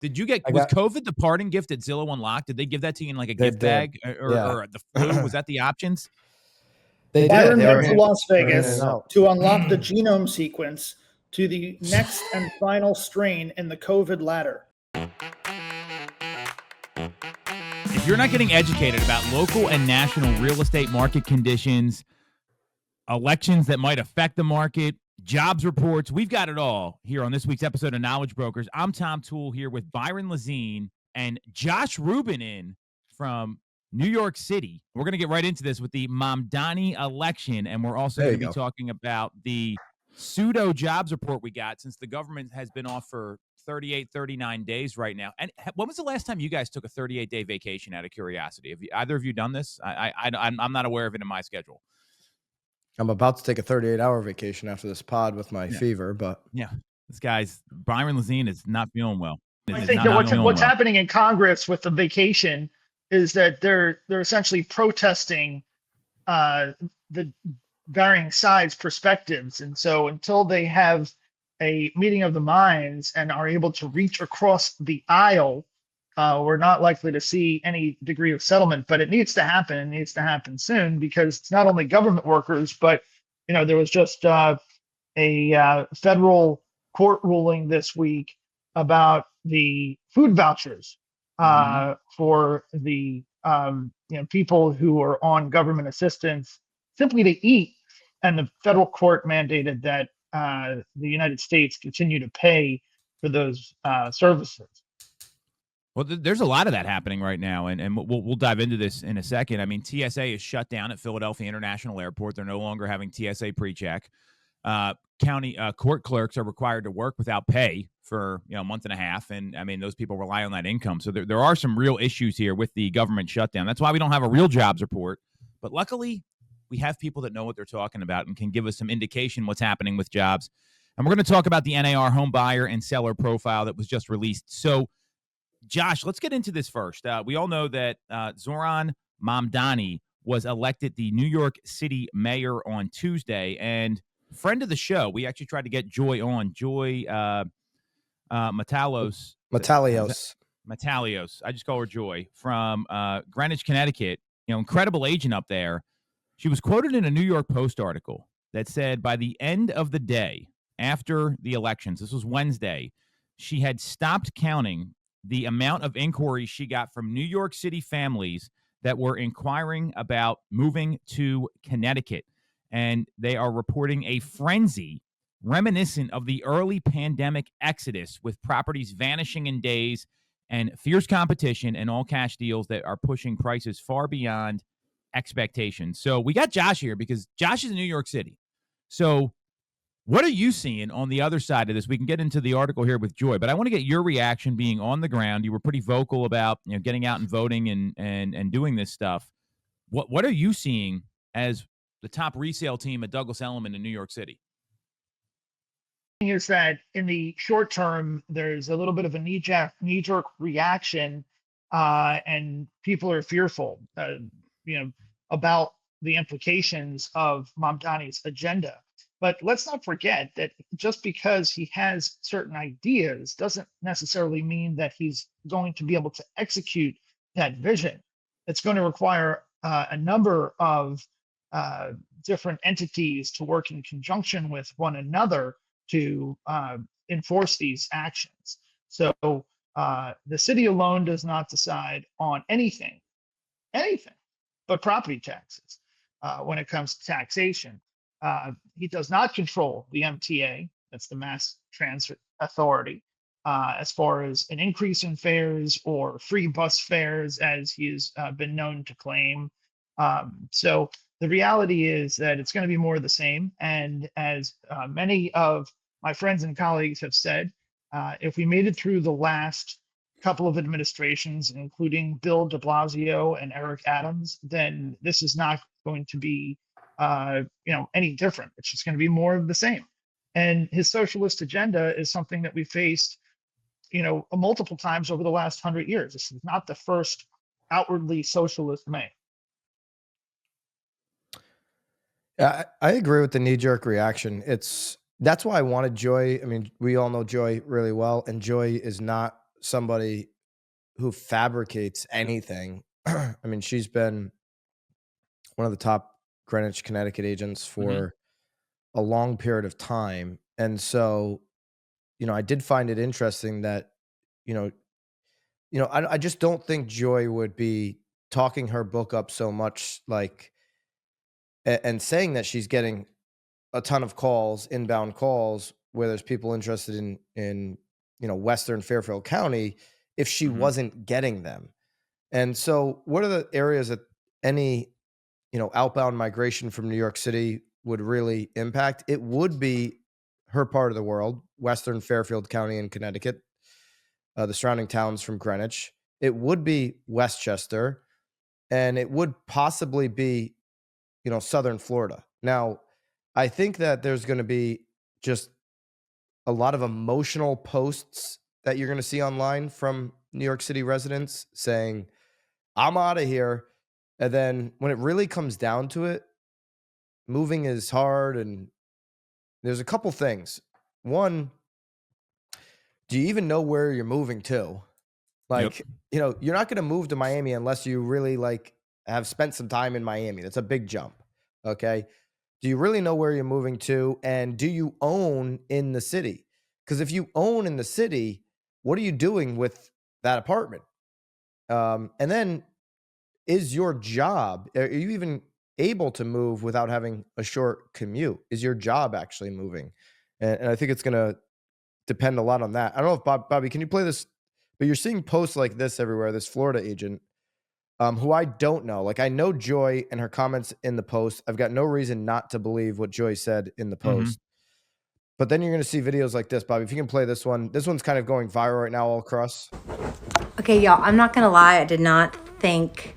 Did you get, I was got, COVID the parting gift at Zillow Unlocked? Did they give that to you in like a they gift did. bag Yeah. or the flu? Was that the options? They did. Byron They went were to in Las and Vegas out. to unlock the genome sequence to the next and final strain in the COVID ladder. If you're not getting educated about local and national real estate market conditions, elections that might affect the market, jobs reports, we've got it all here on this week's episode of Knowledge Brokers. I'm Tom Toole here with Byron Lazine and Josh Rubin in from New York City. We're going to get right into this with the Mamdani election, and we're also going to be talking about the pseudo jobs report we got since the government has been off for 38, 39 days right now. And when was the last time you guys took a 38-day vacation out of curiosity? Have either of you done this? I'm not aware of it in my schedule. I'm about to take a 38-hour vacation after this pod with my fever, but this guy's Byron Lazine is not feeling well. I think that what's happening in Congress with the vacation is that they're essentially protesting the varying sides perspectives, and so until they have a meeting of the minds and are able to reach across the aisle, we're not likely to see any degree of settlement. But it needs to happen. It needs to happen soon, because it's not only government workers, but there was just a federal court ruling this week about the food vouchers for the people who are on government assistance simply to eat, and the federal court mandated that the United States continue to pay for those services. Well, there's a lot of that happening right now, and we'll dive into this in a second. I mean, TSA is shut down at Philadelphia International Airport. They're no longer having TSA pre-check. County court clerks are required to work without pay for a month and a half, and I mean, those people rely on that income. So there are some real issues here with the government shutdown. That's why we don't have a real jobs report. But luckily, we have people that know what they're talking about and can give us some indication what's happening with jobs. And we're going to talk about the NAR home buyer and seller profile that was just released. So, Josh, let's get into this first. We all know that Zohran Mamdani was elected the New York City mayor on Tuesday, and friend of the show, we actually tried to get Joy on. Joy Matalios. I just call her Joy, from Greenwich, Connecticut. Incredible agent up there. She was quoted in a New York Post article that said by the end of the day after the elections, this was Wednesday, she had stopped counting the amount of inquiries she got from New York City families that were inquiring about moving to Connecticut. And they are reporting a frenzy reminiscent of the early pandemic exodus, with properties vanishing in days and fierce competition and all cash deals that are pushing prices far beyond expectations. So we got Josh here because Josh is in New York City. So what are you seeing on the other side of this? We can get into the article here with Joy, but I want to get your reaction being on the ground. You were pretty vocal about getting out and voting and doing this stuff. What are you seeing as the top resale team at Douglas Elliman in New York City? Is that in the short term, there's a little bit of a knee-jerk reaction, and people are fearful, about the implications of Mamdani's agenda. But let's not forget that just because he has certain ideas doesn't necessarily mean that he's going to be able to execute that vision. It's going to require a number of different entities to work in conjunction with one another to enforce these actions. So the city alone does not decide on anything but property taxes when it comes to taxation. He does not control the MTA, that's the Mass Transit Authority, as far as an increase in fares or free bus fares, as he's been known to claim. So the reality is that it's going to be more of the same. And as many of my friends and colleagues have said, if we made it through the last couple of administrations, including Bill de Blasio and Eric Adams, then this is not going to be any different. It's just going to be more of the same. And his socialist agenda is something that we faced, multiple times over the last 100 years. This is not the first outwardly socialist mayor. Yeah, I agree with the knee-jerk reaction. That's why I wanted Joy. I mean, we all know Joy really well, and Joy is not somebody who fabricates anything. I mean, she's been one of the top Greenwich, Connecticut agents for a long period of time. And so, I did find it interesting that, you know, I just don't think Joy would be talking her book up so much, like, and saying that she's getting a ton of calls, inbound calls, where there's people interested in Western Fairfield County, if she wasn't getting them. And so, what are the areas that any outbound migration from New York City would really impact? It would be her part of the world, Western Fairfield County in Connecticut, the surrounding towns from Greenwich. It would be Westchester, and it would possibly be, Southern Florida. Now, I think that there's going to be just a lot of emotional posts that you're going to see online from New York City residents saying, I'm out of here. And then when it really comes down to it, moving is hard. And there's a couple things. One, do you even know where you're moving to? Like, you're not going to move to Miami unless you really have spent some time in Miami. That's a big jump. Okay. Do you really know where you're moving to? And do you own in the city? Because if you own in the city, what are you doing with that apartment? And then is your job, are you even able to move without having a short commute? Is your job actually moving? And I think it's going to depend a lot on that. I don't know if Bobby, can you play this? But you're seeing posts like this everywhere, this Florida agent, who I don't know. Like, I know Joy and her comments in the post. I've got no reason not to believe what Joy said in the post. But then you're going to see videos like this, Bobby. If you can play this one. This one's kind of going viral right now all across. Okay, y'all, I'm not going to lie. I did not think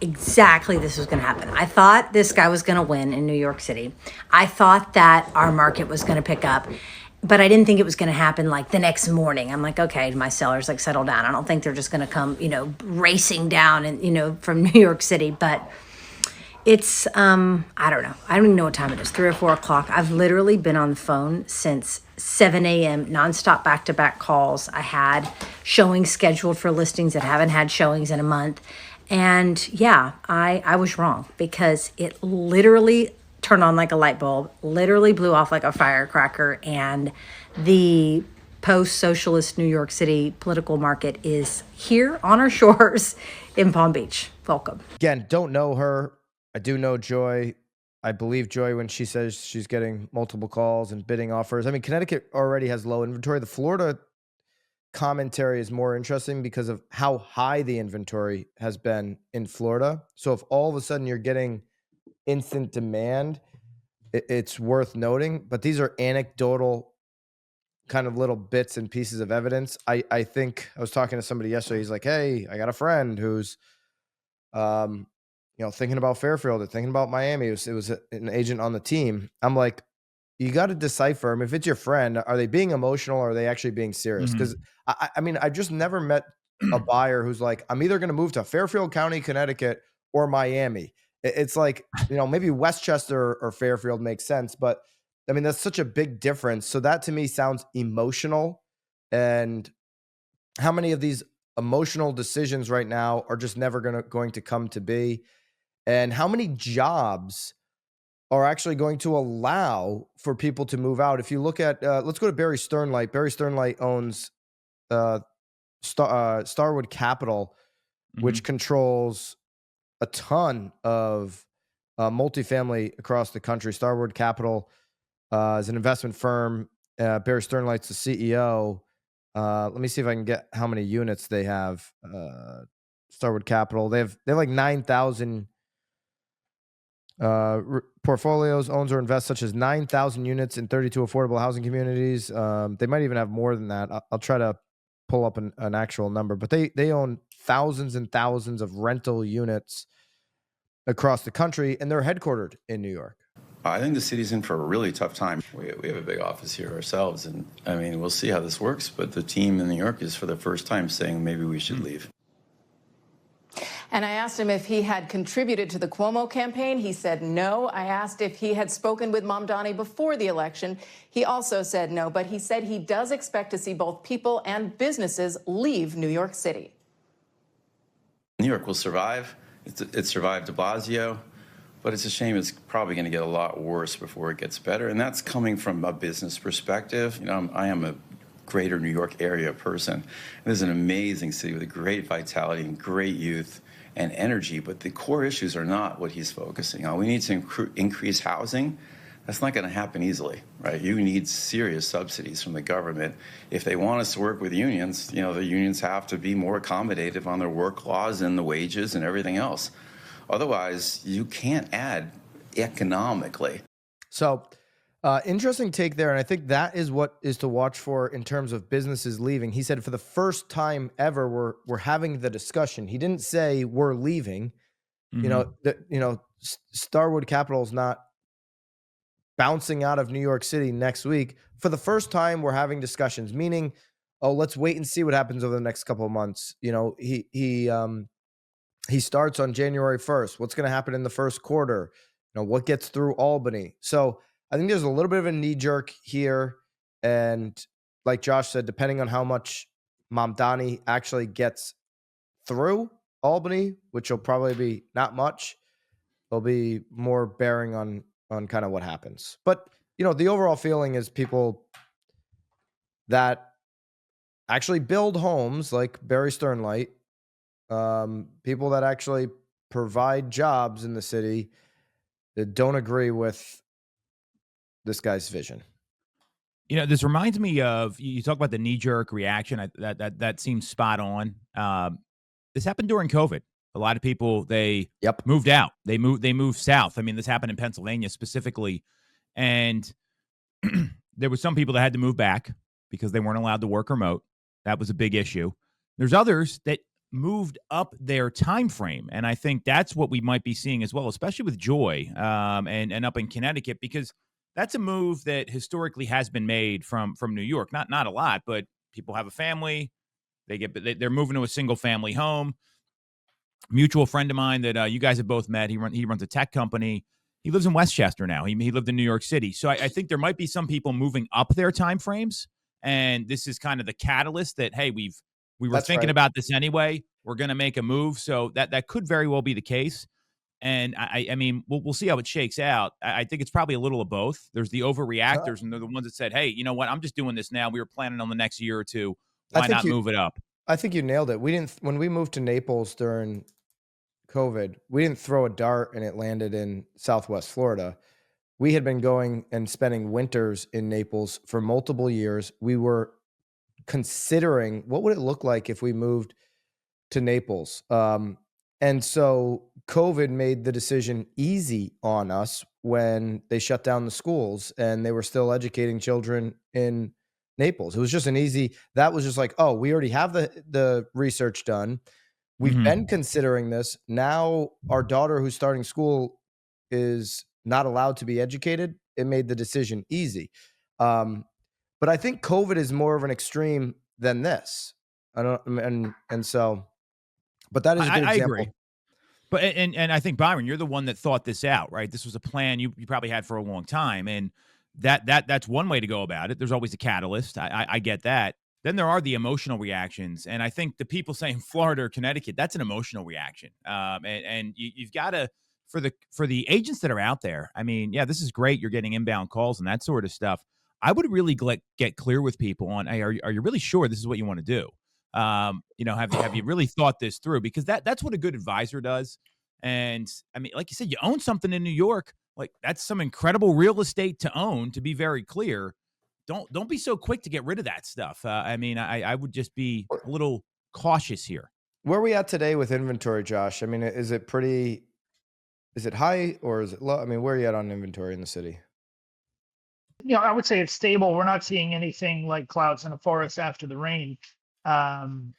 exactly this was going to happen. I thought this guy was going to win in New York City. I thought that our market was going to pick up, but I didn't think it was going to happen like the next morning. I'm like, okay, my sellers settle down. I don't think they're just going to come, racing down and, from New York City, but it's, I don't know. I don't even know what time it is, 3 or 4 o'clock. I've literally been on the phone since 7 a.m., nonstop back-to-back calls. I had showings scheduled for listings that haven't had showings in a month. And yeah, I was wrong, because it literally turned on like a light bulb, literally blew off like a firecracker. And the post-socialist New York City political market is here on our shores in Palm Beach. Welcome. Again, don't know her. I do know Joy. I believe Joy when she says she's getting multiple calls and bidding offers. I mean, Connecticut already has low inventory. The Florida commentary is more interesting because of how high the inventory has been in Florida. So if all of a sudden you're getting instant demand, it's worth noting. But these are anecdotal kind of little bits and pieces of evidence. I think I was talking to somebody yesterday. He's like, hey, I got a friend who's thinking about Fairfield or thinking about Miami. It was an agent on the team. I'm like, you got to decipher. I mean, if it's your friend, are they being emotional or are they actually being serious? Because I mean, I've just never met a buyer who's like, I'm either going to move to Fairfield County, Connecticut, or Miami. It's like, maybe Westchester or Fairfield makes sense, but I mean, that's such a big difference. So that to me sounds emotional. And how many of these emotional decisions right now are just never going to come to be? And how many jobs are actually going to allow for people to move out? If you look at, let's go to Barry Sternlicht. Barry Sternlicht owns Starwood Capital, which controls a ton of multifamily across the country. Starwood Capital is an investment firm. Barry Sternlight's the CEO. Let me see if I can get how many units they have. Starwood Capital. They have like 9,000 portfolios, owns or invests such as 9,000 units in 32 affordable housing communities. They might even have more than that. I'll try to pull up an actual number, but they own thousands and thousands of rental units across the country, and they're headquartered in New York. I think the city's in for a really tough time. We have a big office here ourselves, and I mean, we'll see how this works, but the team in New York is for the first time saying maybe we should leave. And I asked him if he had contributed to the Cuomo campaign. He said no. I asked if he had spoken with Mamdani before the election. He also said no, but he said he does expect to see both people and businesses leave New York City. New York will survive. It survived de Blasio, but it's a shame it's probably going to get a lot worse before it gets better. And that's coming from a business perspective. You know, I am a greater New York area person. It is an amazing city with a great vitality and great youth and energy, but the core issues are not what he's focusing on. We need to increase housing. That's not going to happen easily, right? You need serious subsidies from the government. If they want us to work with unions, you know, the unions have to be more accommodative on their work laws and the wages and everything else. Otherwise, you can't add economically. So, interesting take there. And I think that is what is to watch for in terms of businesses leaving. He said for the first time ever, we're having the discussion. He didn't say we're leaving. Mm-hmm. Starwood Capital is not bouncing out of New York City next week. For the first time, we're having discussions, meaning, oh, let's wait and see what happens over the next couple of months. You know, he starts on January 1st. What's going to happen in the first quarter? You know, what gets through Albany? So I think there's a little bit of a knee jerk here. And like Josh said, depending on how much Mamdani actually gets through Albany, which will probably be not much, there'll be more bearing on kind of what happens. But, you know, the overall feeling is people that actually build homes like Barry Sternlicht, people that actually provide jobs in the city that don't agree with this guy's vision. You know, this reminds me of, you talk about the knee-jerk reaction. That seems spot on. This happened during COVID. A lot of people, they moved out. They moved south. I mean, this happened in Pennsylvania specifically. And there were some people that had to move back because they weren't allowed to work remote. That was a big issue. There's others that moved up their time frame. And I think that's what we might be seeing as well, especially with Joy and up in Connecticut, because that's a move that historically has been made from New York. Not a lot, but people have a family. They're moving to a single family home. Mutual friend of mine that you guys have both met. He runs a tech company. He lives in Westchester now. He lived in New York City. So I think there might be some people moving up their time frames, and this is kind of the catalyst that, hey, we were thinking about this anyway. We're going to make a move. So that could very well be the case. And I mean, we'll see how it shakes out. I think it's probably a little of both. There's the overreactors, and they're the ones that said, hey, you know what? I'm just doing this now. We were planning on the next year or two. Why not move it up? I think you nailed it. When we moved to Naples during COVID, we didn't throw a dart and it landed in Southwest Florida. We had been going and spending winters in Naples for multiple years. We were considering what would it look like if we moved to Naples. And so COVID made the decision easy on us when they shut down the schools and they were still educating children in Naples. It was just that was just like, oh, we already have the research done. We've been considering this. Now our daughter who's starting school is not allowed to be educated. It made the decision easy. But I think COVID is more of an extreme than this. But that is a good example. I agree. But and I think, Byron, you're the one that thought this out, right? This was a plan you probably had for a long time, and that's one way to go about it. There's always a catalyst. I get that. Then there are the emotional reactions, and I think the people saying Florida or Connecticut, that's an emotional reaction. And you've got to, for the agents that are out there. I mean, yeah, this is great. You're getting inbound calls and that sort of stuff. I would really get clear with people on, hey, are you really sure this is what you want to do? You know, have you really thought this through? Because that's what a good advisor does. And I mean, like you said, you own something in New York. Like, that's some incredible real estate to own, to be very clear. Don't be so quick to get rid of that stuff. I mean, I would just be a little cautious here. Where are we at today with inventory, Josh? I mean, is it high or is it low? I mean, where are you at on inventory in the city? You know, I would say it's stable. We're not seeing anything like clouds in a forest after the rain. We're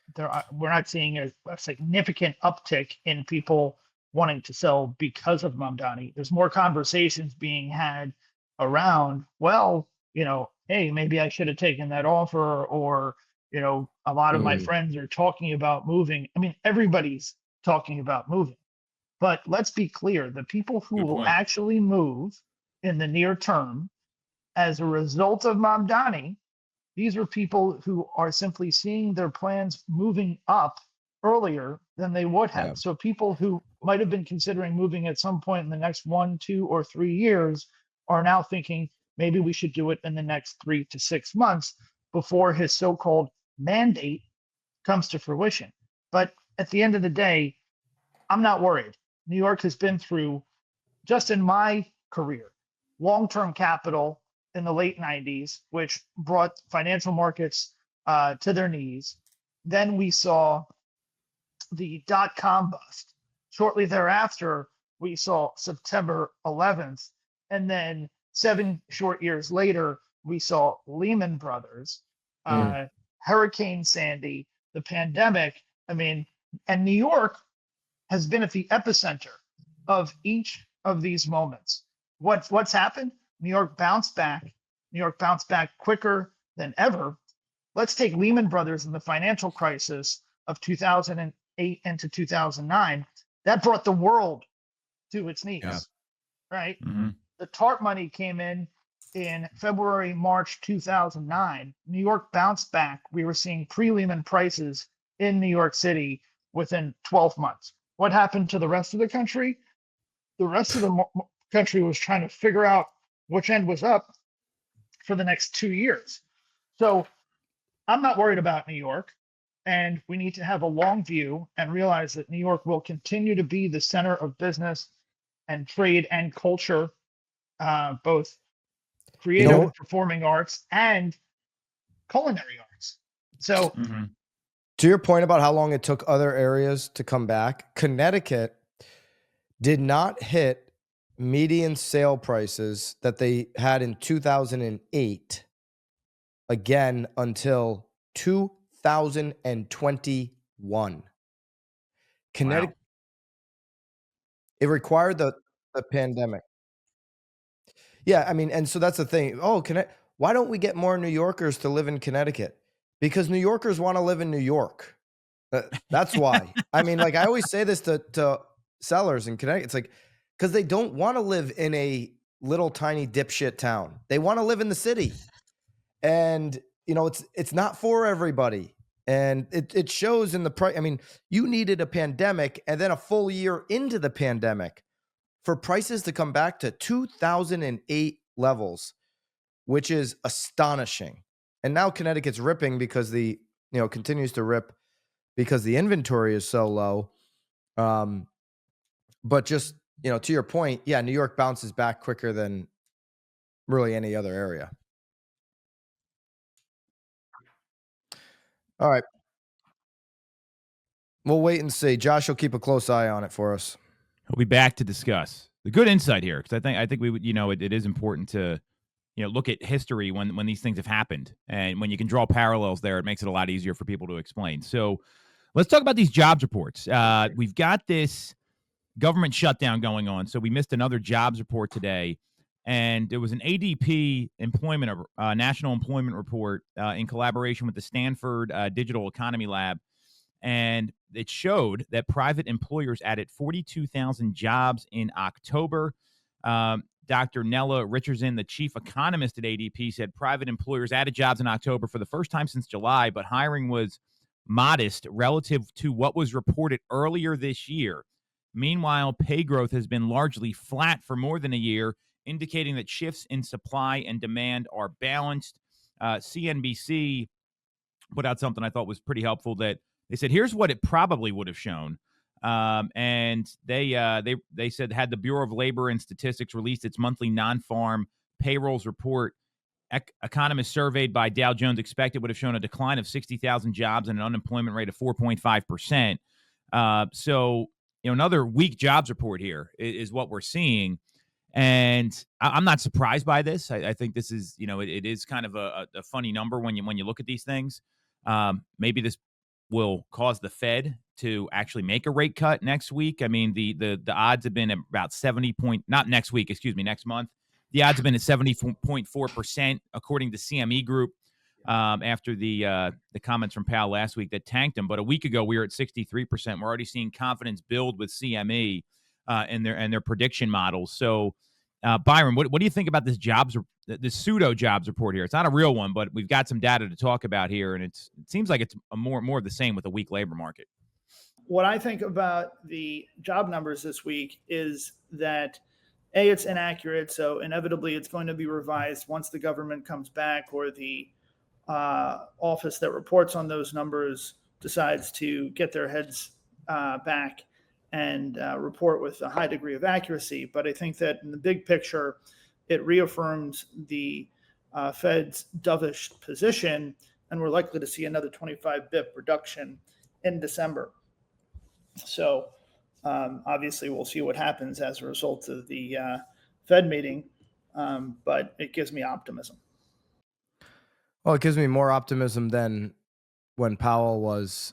not seeing a significant uptick in people wanting to sell because of Mamdani. There's more conversations being had around, well, you know, hey, maybe I should have taken that offer, or, you know, a lot of my friends are talking about moving. I mean, everybody's talking about moving. But let's be clear, the people who Good will point. actually move in the near term as a result of Mamdani, these are people who are simply seeing their plans moving up earlier than they would have. Yeah. So people who might have been considering moving at some point in the next 1, 2, or 3 years are now thinking maybe we should do it in the next 3 to 6 months before his so-called mandate comes to fruition. But at the end of the day, I'm not worried. New York has been through, just in my career, long-term capital in the late 90s, which brought financial markets to their knees. Then we saw the dot-com bust. Shortly thereafter, we saw September 11th. And then 7 short years later, we saw Lehman Brothers, Hurricane Sandy, the pandemic. I mean, and New York has been at the epicenter of each of these moments. What's happened? New York bounced back. New York bounced back quicker than ever. Let's take Lehman Brothers and the financial crisis of 2008 into 2009. That brought the world to its knees, right? The TARP money came in February, March 2009. New York bounced back. We were seeing pre-Lehman prices in New York City within 12 months. What happened to the rest of the country? The rest of the country was trying to figure out which end was up for the next 2 years. So I'm not worried about New York, and we need to have a long view and realize that New York will continue to be the center of business and trade and culture, both creative and performing arts and culinary arts. So to your point about how long it took other areas to come back, Connecticut did not hit median sale prices that they had in 2008 again until 2021. Connecticut, it required the pandemic. Yeah, I mean, and so that's the thing. Oh, why don't we get more New Yorkers to live in Connecticut? Because New Yorkers want to live in New York. That's why. I mean, like I always say this to sellers in Connecticut. It's like, because they don't want to live in a little tiny dipshit town. They want to live in the city. And, you know, it's not for everybody. And it shows in the price. I mean, you needed a pandemic and then a full year into the pandemic for prices to come back to 2008 levels, which is astonishing. And now Connecticut's ripping because continues to rip because the inventory is so low. But just, to your point, yeah, New York bounces back quicker than really any other area. All right. We'll wait and see. Josh will keep a close eye on it for us. He'll be back to discuss the good insight here, because I think we would, it is important to, look at history when these things have happened, and when you can draw parallels there, it makes it a lot easier for people to explain. So let's talk about these jobs reports. We've got this government shutdown going on, so we missed another jobs report today, and there was an ADP national employment report in collaboration with the Stanford Digital Economy Lab. And it showed that private employers added 42,000 jobs in October. Dr. Nella Richardson, the chief economist at ADP, said private employers added jobs in October for the first time since July, but hiring was modest relative to what was reported earlier this year. Meanwhile, pay growth has been largely flat for more than a year, indicating that shifts in supply and demand are balanced. CNBC put out something I thought was pretty helpful, that they said, here's what it probably would have shown. And they said, had the Bureau of Labor and Statistics released its monthly non-farm payrolls report, economists surveyed by Dow Jones expect it would have shown a decline of 60,000 jobs and an unemployment rate of 4.5%. So, another weak jobs report here is what we're seeing. And I'm not surprised by this. I think this is, it is kind of a funny number when you look at these things. Maybe this will cause the Fed to actually make a rate cut next week. I mean, the odds have been about next month. The odds have been at 70.4%, according to CME Group. after the comments from Powell last week that tanked him. But a week ago, we were at 63%. We're already seeing confidence build with CME and their prediction models. So, Byron, what do you think about this this pseudo jobs report here? It's not a real one, but we've got some data to talk about here, and it seems like it's more of the same with a weak labor market. What I think about the job numbers this week is that it's inaccurate, so inevitably it's going to be revised once the government comes back or the office that reports on those numbers decides to get their heads back and report with a high degree of accuracy. But I think that in the big picture, it reaffirms the Fed's dovish position, and we're likely to see another 25 BIP reduction in December. So obviously we'll see what happens as a result of the Fed meeting, but it gives me optimism. Well, it gives me more optimism than when Powell was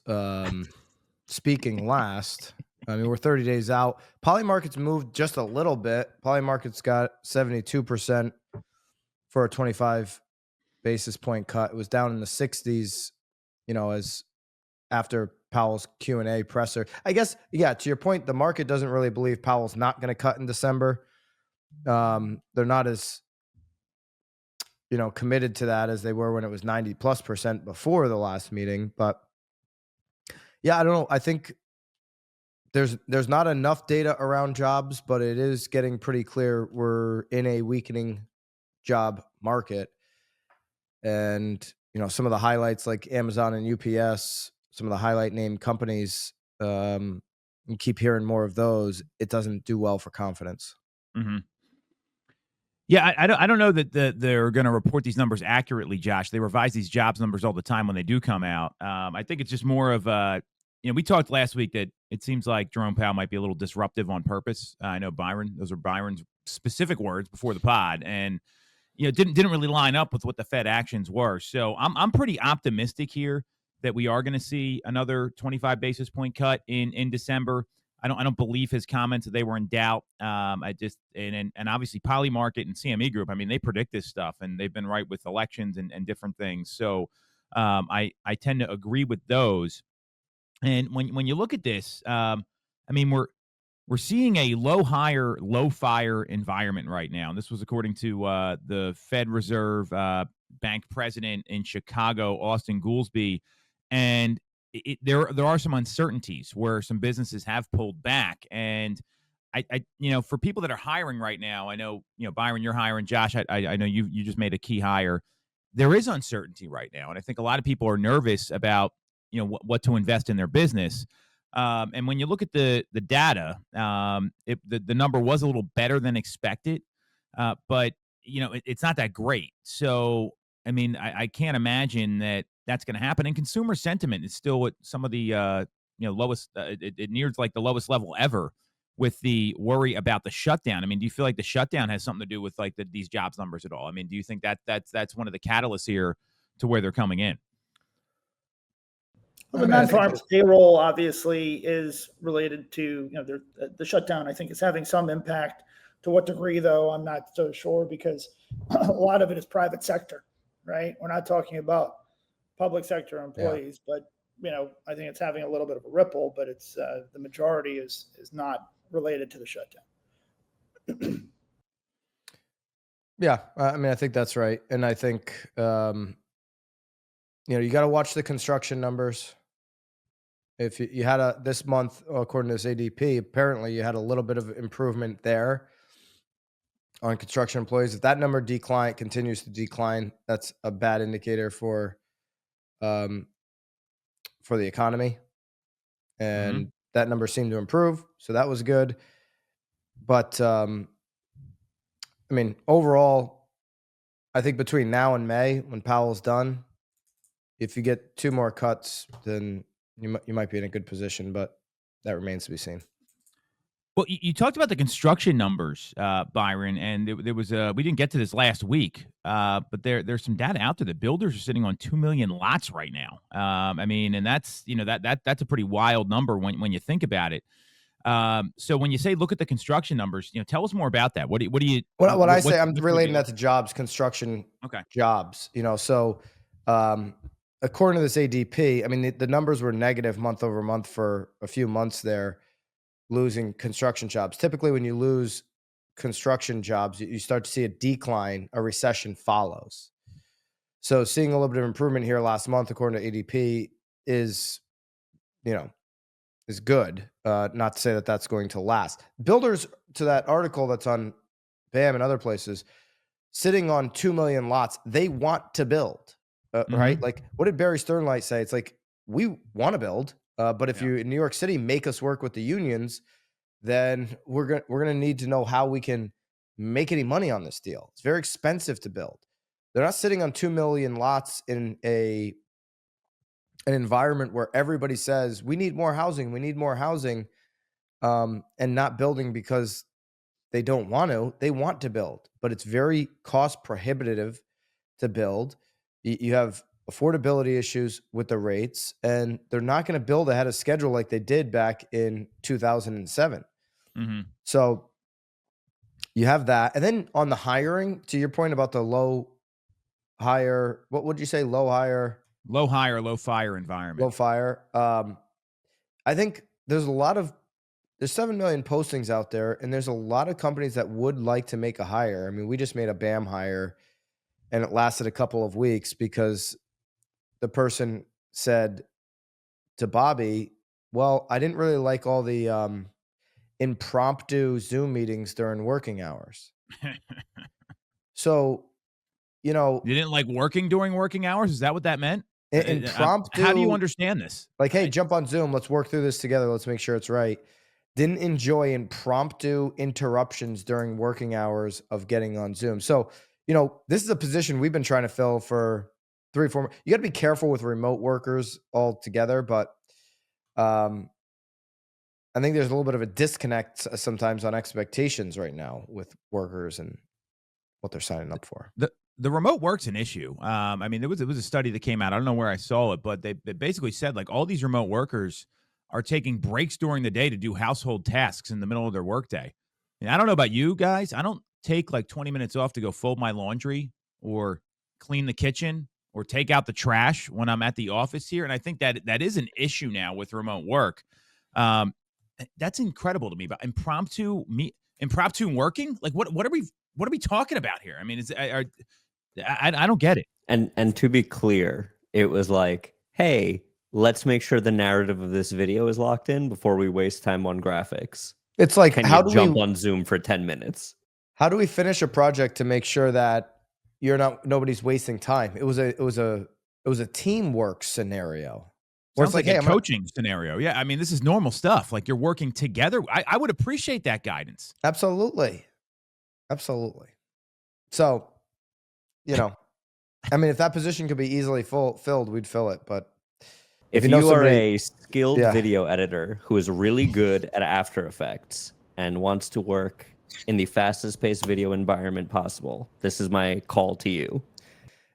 speaking last. I mean, we're 30 days out. Poly markets moved just a little bit. Poly markets got 72% for a 25 basis point cut. It was down in the 60s, as after Powell's Q&A presser. I guess, yeah, to your point, the market doesn't really believe Powell's not going to cut in December. They're not as, committed to that as they were when it was 90+% before the last meeting. But yeah, I don't know. I think there's not enough data around jobs, but it is getting pretty clear we're in a weakening job market. And, some of the highlights like Amazon and UPS, some of the highlight named companies, you keep hearing more of those. It doesn't do well for confidence. Mm-hmm. Yeah, I don't know that they're going to report these numbers accurately, Josh. They revise these jobs numbers all the time when they do come out. I think it's just more of we talked last week that it seems like Jerome Powell might be a little disruptive on purpose. I know those are Byron's specific words before the pod, and didn't really line up with what the Fed actions were. So I'm pretty optimistic here that we are going to see another 25 basis point cut in December. I don't believe his comments that they were in doubt. And obviously Poly Market and CME Group, I mean, they predict this stuff and they've been right with elections and different things. So I tend to agree with those. And when you look at this, I mean, we're seeing a low hire, low fire environment right now. And this was according to the Fed Reserve Bank president in Chicago, Austin Goolsbee. And there are some uncertainties where some businesses have pulled back. And I for people that are hiring right now, I know, Byron, you're hiring. Josh, I know you just made a key hire. There is uncertainty right now. And I think a lot of people are nervous about, what to invest in their business. And when you look at the data, the number was a little better than expected, but it's not that great. So I mean, I can't imagine that's going to happen. And consumer sentiment is still at some of the lowest. It nears like the lowest level ever, with the worry about the shutdown. I mean, do you feel like the shutdown has something to do with like these jobs numbers at all? I mean, do you think that's one of the catalysts here to where they're coming in? Well, the non-farm payroll obviously is related to the shutdown. I think is having some impact. To what degree, though, I'm not so sure, because a lot of it is private sector, right? We're not talking about public sector employees, but I think it's having a little bit of a ripple. But it's the majority is not related to the shutdown. Yeah, I mean, I think that's right, and I think you got to watch the construction numbers. If you had this month, according to this ADP, apparently you had a little bit of improvement there on construction employees. If that number continues to decline, that's a bad indicator for the economy. And that number seemed to improve, so that was good. But I mean, overall, I think between now and May, when Powell's done, if you get 2 more cuts, then you might be in a good position, but that remains to be seen. Well, you talked about the construction numbers, Byron, and there was we didn't get to this last week, but there's some data out there that builders are sitting on 2 million lots right now. I mean, and that's that's a pretty wild number when you think about it. So when you say look at the construction numbers, tell us more about that. What do you? What I say, I'm relating that to jobs, construction, jobs. So According to this ADP, I mean, the numbers were negative month over month for a few months there, losing construction jobs. Typically, when you lose construction jobs, you start to see a decline, a recession follows. So seeing a little bit of improvement here last month, according to ADP, is good. Not to say that that's going to last. Builders, to that article that's on BAM and other places, sitting on 2 million lots, they want to build, right? Like, what did Barry Sternlicht say? It's like, we want to build, but if you in New York City make us work with the unions, then we're gonna need to know how we can make any money on this deal. It's very expensive to build. They're not sitting on 2 million lots in an environment where everybody says we need more housing, and not building because they don't want to. They want to build, but it's very cost prohibitive to build. You have affordability issues with the rates, and they're not going to build ahead of schedule like they did back in 2007. So you have that. And then on the hiring, to your point about the low hire, what would you say? Low fire environment. Low fire. I think there's 7 million postings out there, and there's a lot of companies that would like to make a hire. I mean, we just made a BAM hire, and it lasted a couple of weeks because the person said to Bobby, well, I didn't really like all the impromptu Zoom meetings during working hours. So, you didn't like working during working hours? Is that what that meant? Impromptu. How do you understand this? Like, hey, jump on Zoom. Let's work through this together. Let's make sure it's right. Didn't enjoy impromptu interruptions during working hours of getting on Zoom. So, this is a position we've been trying to fill for 3 or 4 months. You got to be careful with remote workers altogether, but I think there's a little bit of a disconnect sometimes on expectations right now with workers and what they're signing up for. The remote work's an issue. I mean, there was a study that came out. I don't know where I saw it, but they basically said like all these remote workers are taking breaks during the day to do household tasks in the middle of their workday. And I don't know about you guys. I don't take like 20 minutes off to go fold my laundry or clean the kitchen or take out the trash when I'm at the office here. And I think that is an issue now with remote work. That's incredible to me. But impromptu working? Like what are we talking about here? I mean, I don't get it. And to be clear, it was like, hey, let's make sure the narrative of this video is locked in before we waste time on graphics. It's like, can you jump on Zoom for 10 minutes? How do we finish a project to make sure that nobody's wasting time? It was a teamwork scenario. Or it's like a coaching scenario. Yeah, I mean, this is normal stuff. Like you're working together. I would appreciate that guidance. Absolutely. So, I mean, if that position could be easily filled, we'd fill it. But if you are a skilled video editor who is really good at After Effects and wants to work in the fastest paced video environment possible, this is my call to you.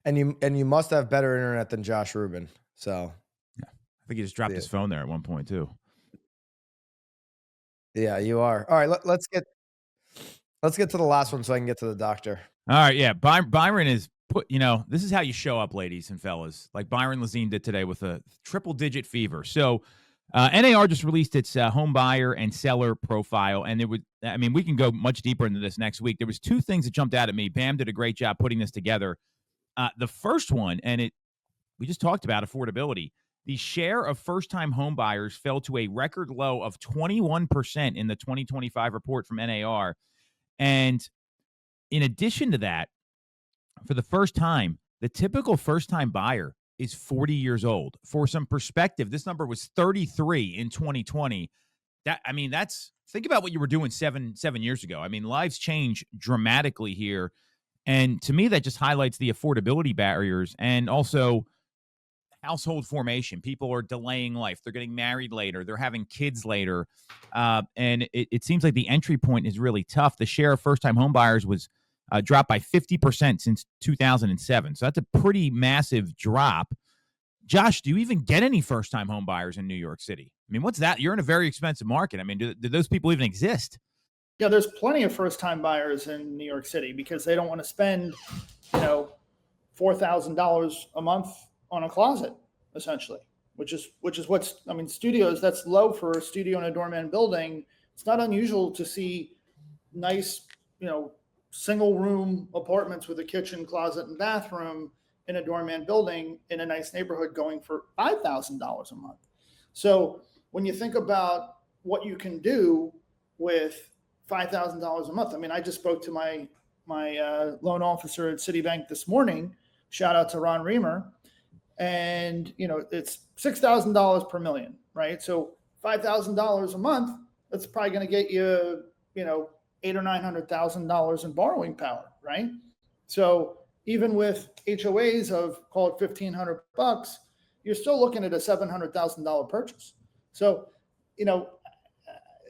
And you must have better internet than Josh Rubin. So yeah, I think he just dropped his phone there at one point too. Yeah, you are. All right, let's get to the last one so I can get to the doctor. All right, yeah. Byron is this is how you show up, ladies and fellas, like Byron Lazine did today with a triple-digit fever. So NAR just released its home buyer and seller profile, and we can go much deeper into this next week. There was 2 things that jumped out at me. Bam did a great job putting this together. The first one, we just talked about affordability. The share of first-time home buyers fell to a record low of 21% in the 2025 report from NAR. And in addition to that, for the first time, the typical first-time buyer is 40 years old. For some perspective, this number was 33 in 2020. Think about what you were doing seven years ago. I mean, lives change dramatically here. And to me, that just highlights the affordability barriers and also household formation. People are delaying life. They're getting married later. They're having kids later. And it seems like the entry point is really tough. The share of first-time home buyers was dropped by 50% since 2007. So that's a pretty massive drop. Josh, do you even get any first-time home buyers in New York City? I mean, what's that? You're in a very expensive market. I mean, do those people even exist? Yeah, there's plenty of first-time buyers in New York City because they don't want to spend, $4,000 a month on a closet, essentially, which is what's, I mean, studios, that's low for a studio in a doorman building. It's not unusual to see nice, single room apartments with a kitchen, closet, and bathroom in a doorman building in a nice neighborhood going for $5,000 a month. So when you think about what you can do with $5,000 a month, I mean, I just spoke to my loan officer at Citibank this morning. Shout out to Ron Reamer. And, it's $6,000 per million, right? So $5,000 a month, that's probably going to get you, $800,000 or $900,000 in borrowing power, right? So even with HOAs of, call it $1,500, you're still looking at a $700,000 purchase. So,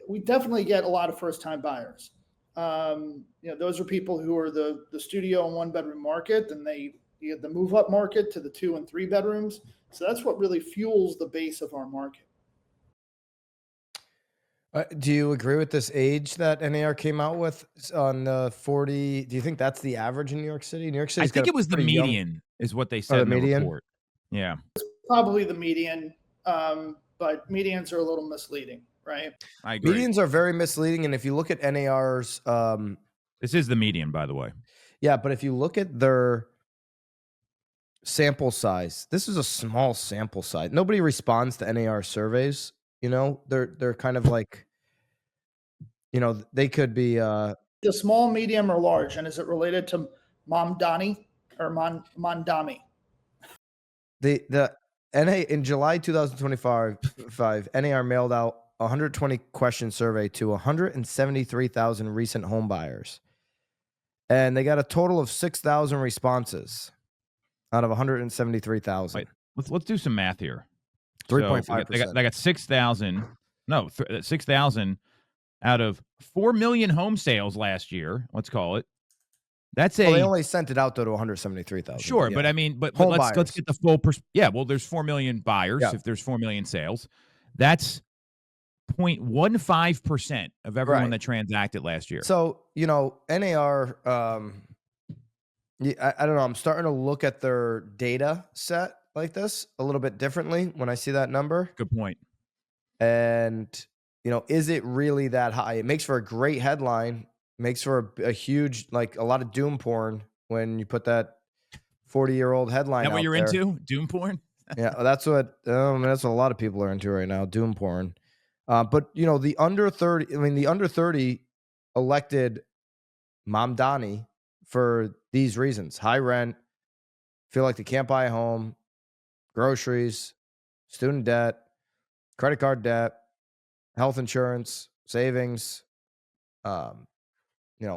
we definitely get a lot of first-time buyers. Those are people who are the studio and one-bedroom market, and you get the move-up market to the 2 and 3 bedrooms. So that's what really fuels the base of our market. Do you agree with this age that NAR came out with on the 40? Do you think that's the average in New York City? New York City. I think it was the median is what they said in the report. Yeah. Probably the median, but medians are a little misleading, right? I agree. Medians are very misleading, and if you look at NAR's, this is the median, by the way. Yeah, but if you look at their sample size, this is a small sample size. Nobody responds to NAR surveys. They're kind of like, they could be the small, medium, or large. And is it related to Mamdani or Mamdani? The NA in July 2025, NAR mailed out 120 question survey to 173,000 recent home buyers, and they got a total of 6,000 responses out of 173,000. Wait, let's do some math here. 3.5%. They got 6,000. No, 6,000 out of 4 million home sales last year. Let's call it. That's they only sent it out though to 173,000. Sure, yeah. But I mean, but let's get the full. Well, there's 4 million buyers. Yeah. If there's 4 million sales, that's 0.15% of everyone that transacted last year. So NAR. I don't know. I'm starting to look at their data set like this a little bit differently when I see that number. Good point. And is it really that high? It makes for a great headline. Makes for a huge, like a lot of doom porn when you put that 40-year-old headline. Is that what you're into? Doom porn? Yeah, that's what a lot of people are into right now. Doom porn. But the under 30. I mean, the under 30 elected Mamdani for these reasons: high rent, feel like they can't buy a home, groceries, student debt, credit card debt, health insurance, savings.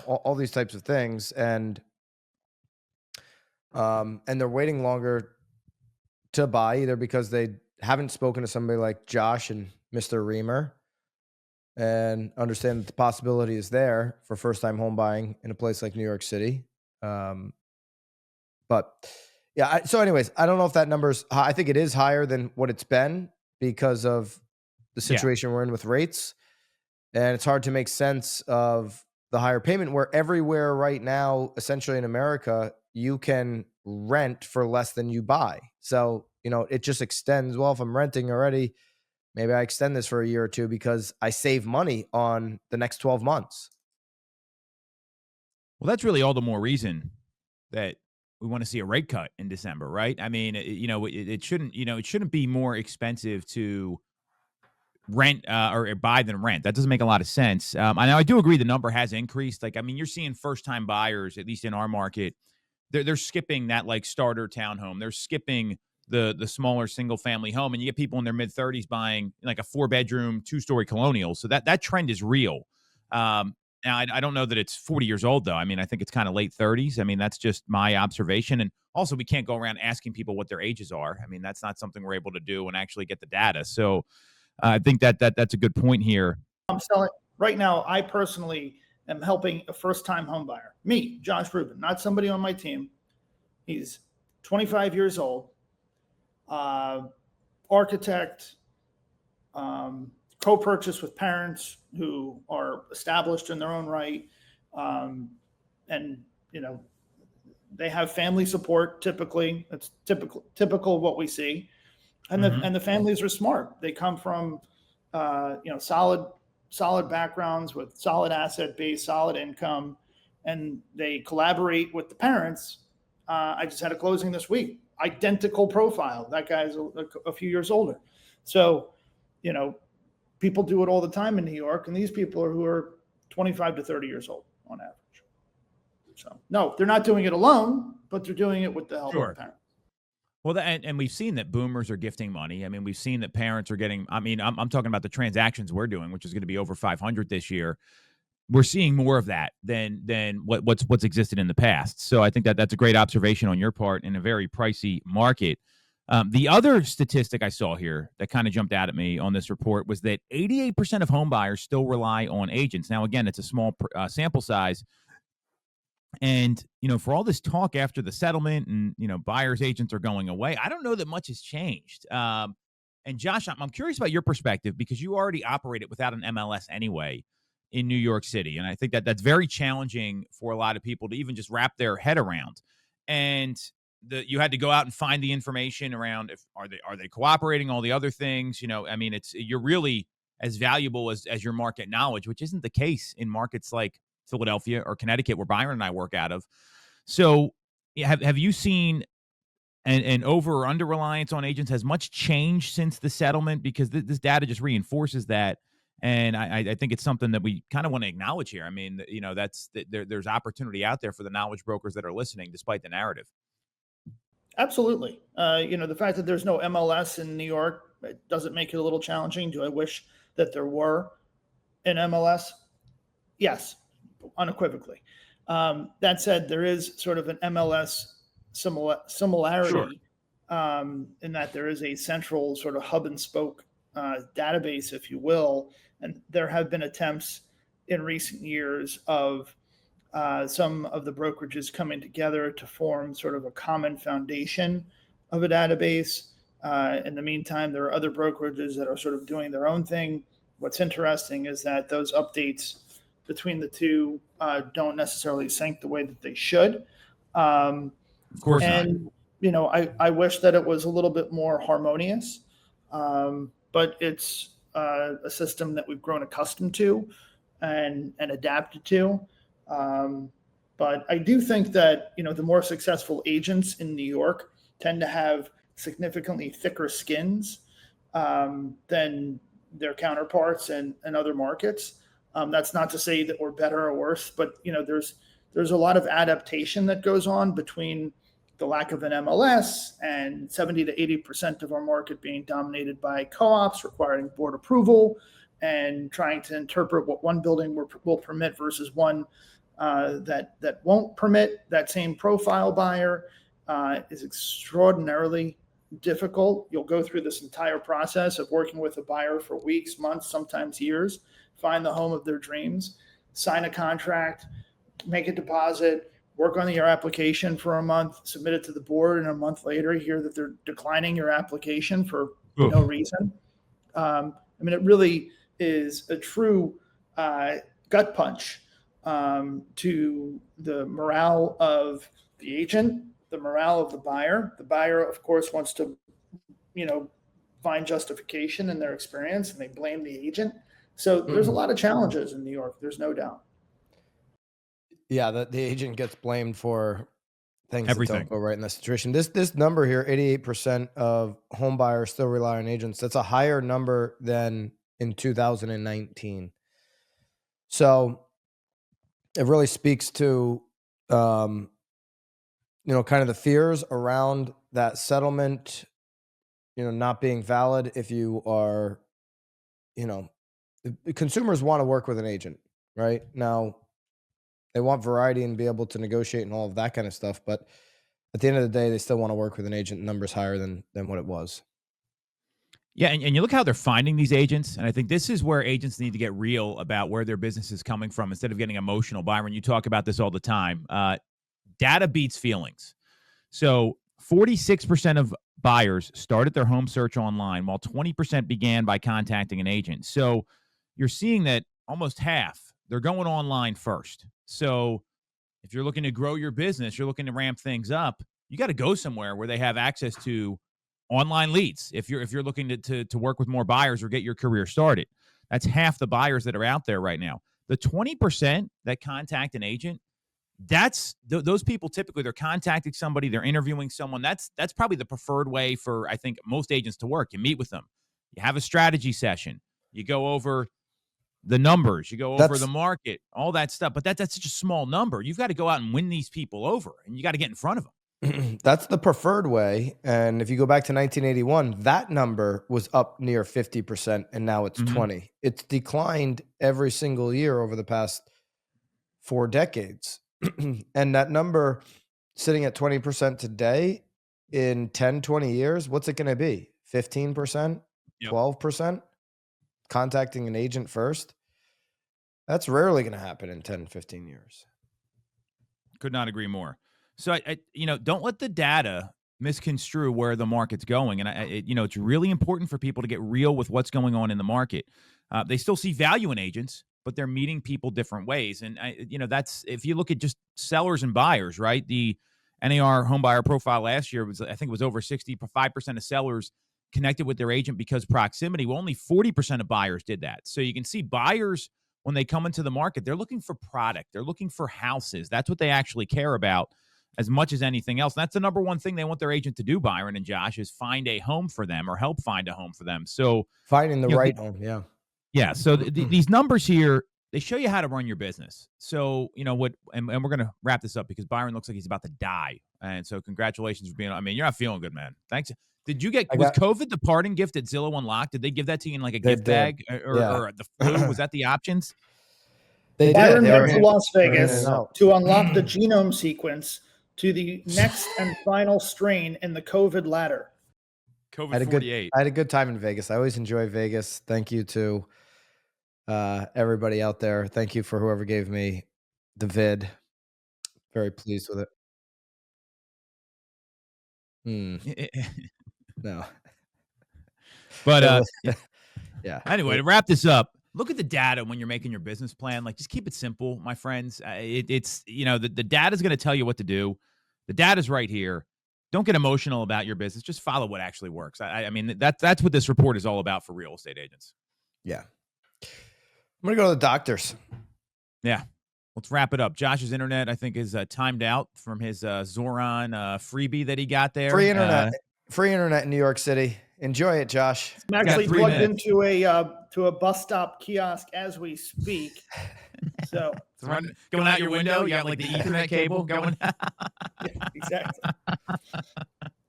All these types of things, and they're waiting longer to buy, either because they haven't spoken to somebody like Josh and Mr. Reamer and understand that the possibility is there for first-time home buying in a place like New York City. But yeah, so anyways, I don't know if that number's high. I think it is higher than what it's been because of the situation we're in with rates, and it's hard to make sense of the higher payment, where everywhere right now, essentially in America, you can rent for less than you buy. So, it just extends. Well, if I'm renting already, maybe I extend this for a year or two because I save money on the next 12 months. Well, that's really all the more reason that we want to see a rate cut in December, right? I mean, it shouldn't be more expensive to rent or buy than rent. That doesn't make a lot of sense. I do agree the number has increased. Like, I mean, you're seeing first-time buyers, at least in our market, they're skipping that like starter townhome. They're skipping the smaller single-family home, and you get people in their mid-30s buying like a 4-bedroom, 2-story colonial. So that trend is real. Now, I don't know that it's 40 years old, though. I mean, I think it's kind of late 30s. I mean, that's just my observation. And also, we can't go around asking people what their ages are. I mean, that's not something we're able to do and actually get the data. So I think that's a good point here. I'm selling right now. I personally am helping a first-time home buyer. Me, Josh Rubin, not somebody on my team. He's 25 years old, architect, co-purchase with parents who are established in their own right, and They have family support typically. That's typical of what we see. And the families are smart. They come from solid backgrounds with solid asset base, solid income, and they collaborate with the parents. I just had a closing this week, identical profile. That guy's a few years older. So, people do it all the time in New York, and these people are who are 25 to 30 years old on average. So, no, they're not doing it alone, but they're doing it with the help of the parents. Well, and we've seen that boomers are gifting money. I mean, we've seen that parents are getting. I mean, I'm talking about the transactions we're doing, which is going to be over 500 this year. We're seeing more of that than what's existed in the past. So I think that's a great observation on your part in a very pricey market. The other statistic I saw here that kind of jumped out at me on this report was that 88% of home buyers still rely on agents. Now, again, it's a small sample size. And, for all this talk after the settlement and, buyers agents are going away, I don't know that much has changed. And Josh, I'm curious about your perspective because you already operated without an MLS anyway in New York City. And I think that's very challenging for a lot of people to even just wrap their head around. And you had to go out and find the information around are they cooperating, all the other things, you're really as valuable as your market knowledge, which isn't the case in markets like Philadelphia or Connecticut, where Byron and I work out of. So have you seen an over or under reliance on agents? Has much changed since the settlement? Because this data just reinforces that. And I think it's something that we kind of want to acknowledge here. I mean, there's opportunity out there for the knowledge brokers that are listening, despite the narrative. Absolutely. The fact that there's no MLS in New York, it doesn't make it a little challenging. Do I wish that there were an MLS? Yes, unequivocally. That said, there is sort of an MLS similarity in that there is a central sort of hub and spoke database, if you will. And there have been attempts in recent years of some of the brokerages coming together to form sort of a common foundation of a database. In the meantime, there are other brokerages that are sort of doing their own thing. What's interesting is that those updates between the two don't necessarily sync the way that they should. Of course and, not. I wish that it was a little bit more harmonious, but it's a system that we've grown accustomed to and adapted to. But I do think that, the more successful agents in New York tend to have significantly thicker skins than their counterparts in other markets. That's not to say that we're better or worse, but there's a lot of adaptation that goes on between the lack of an MLS and 70 to 80% of our market being dominated by co-ops requiring board approval and trying to interpret what one building will permit versus one that won't permit that same profile buyer is extraordinarily difficult. You'll go through this entire process of working with a buyer for weeks, months, sometimes years, find the home of their dreams, sign a contract, make a deposit, work on your application for a month, submit it to the board, and a month later hear that they're declining your application for no reason. It really is a true gut punch to the morale of the agent, the morale of the buyer. The buyer, of course, wants to, find justification in their experience, and they blame the agent. So there's a lot of challenges in New York. There's no doubt. Yeah, the agent gets blamed for things Everything. that don't go right in the situation. This number here, 88% of home buyers still rely on agents. That's a higher number than in 2019. So it really speaks to, kind of the fears around that settlement, not being valid. If you are, consumers want to work with an agent, right? Now, they want variety and be able to negotiate and all of that kind of stuff. But at the end of the day, they still want to work with an agent. Numbers higher than what it was. Yeah, and you look how they're finding these agents, and I think this is where agents need to get real about where their business is coming from instead of getting emotional. Byron, you talk about this all the time. Data beats feelings. So 46% of buyers started their home search online, while 20% began by contacting an agent. So you're seeing that almost half, they're going online first. So If you're looking to grow your business, you're looking to ramp things up, you got to go somewhere where they have access to online leads. If you're looking to work with more buyers or get your career started, that's half the buyers that are out there right now. The 20% that contact an agent, that's those people typically they're contacting somebody, they're interviewing someone. That's probably the preferred way for, I think, most agents to work. You meet with them, you have a strategy session, you go over the numbers, you go over the market, all that stuff. But that's such a small number. You've got to go out and win these people over, and you got to get in front of them. That's the preferred way. And if you go back to 1981, that number was up near 50%, and now it's 20. It's declined every single year over the past 4 decades. And that number sitting at 20% today, in 10, 20 years, what's it going to be? 15%? 12%? Contacting an agent first? That's rarely going to happen in 10, 15 years. Could not agree more. So, I don't let the data misconstrue where the market's going. And, it's really important for people to get real with what's going on in the market. They still see value in agents, but they're meeting people different ways. And, that's, if you look at just sellers and buyers, right? The NAR home buyer profile last year was, I think it was over 65% of sellers connected with their agent because proximity. Well, only 40% of buyers did that. So you can see buyers, when they come into the market, they're looking for product. They're looking for houses. That's what they actually care about as much as anything else. And that's the number one thing they want their agent to do, Byron and Josh, is find a home for them or help find a home for them. So finding the right home. Yeah. Yeah. So these numbers here, they show you how to run your business. So, and we're going to wrap this up because Byron looks like he's about to die. And so congratulations for being, you're not feeling good, man. Thanks. Did you was COVID the parting gift at Zillow Unlocked? Did they give that to you in like a gift bag or the flu? Was that the options? They Byron did. went to Las Vegas to unlock the genome sequence to the next and final strain in the COVID ladder. COVID 48. I had a good time in Vegas. I always enjoy Vegas. Thank you to everybody out there. Thank you for whoever gave me the vid. Very pleased with it. No. But yeah. Anyway, to wrap this up, look at the data when you're making your business plan. Like, just keep it simple, my friends. It's the data is going to tell you what to do. The data's right here. Don't get emotional about your business. Just follow what actually works. That's what this report is all about for real estate agents. Yeah. I'm going to go to the doctors. Yeah. Let's wrap it up. Josh's internet, I think, is timed out from his Zohran freebie that he got there. Free internet in New York City. Enjoy it, Josh. I'm actually plugged into a bus stop kiosk as we speak. So going out your window, you got like the Ethernet cable going. Yeah, exactly.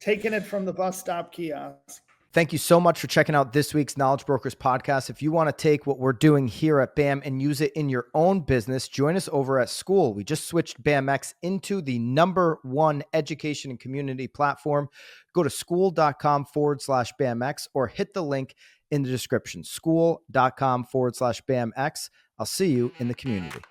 Taking it from the bus stop kiosk. Thank you so much for checking out this week's Knowledge Brokers podcast. If you want to take what we're doing here at BAM and use it in your own business, join us over at School. We just switched BAMX into the #1 education and community platform. Go to school.com/BAMX or hit the link in the description, school.com/BAMX. I'll see you in the community.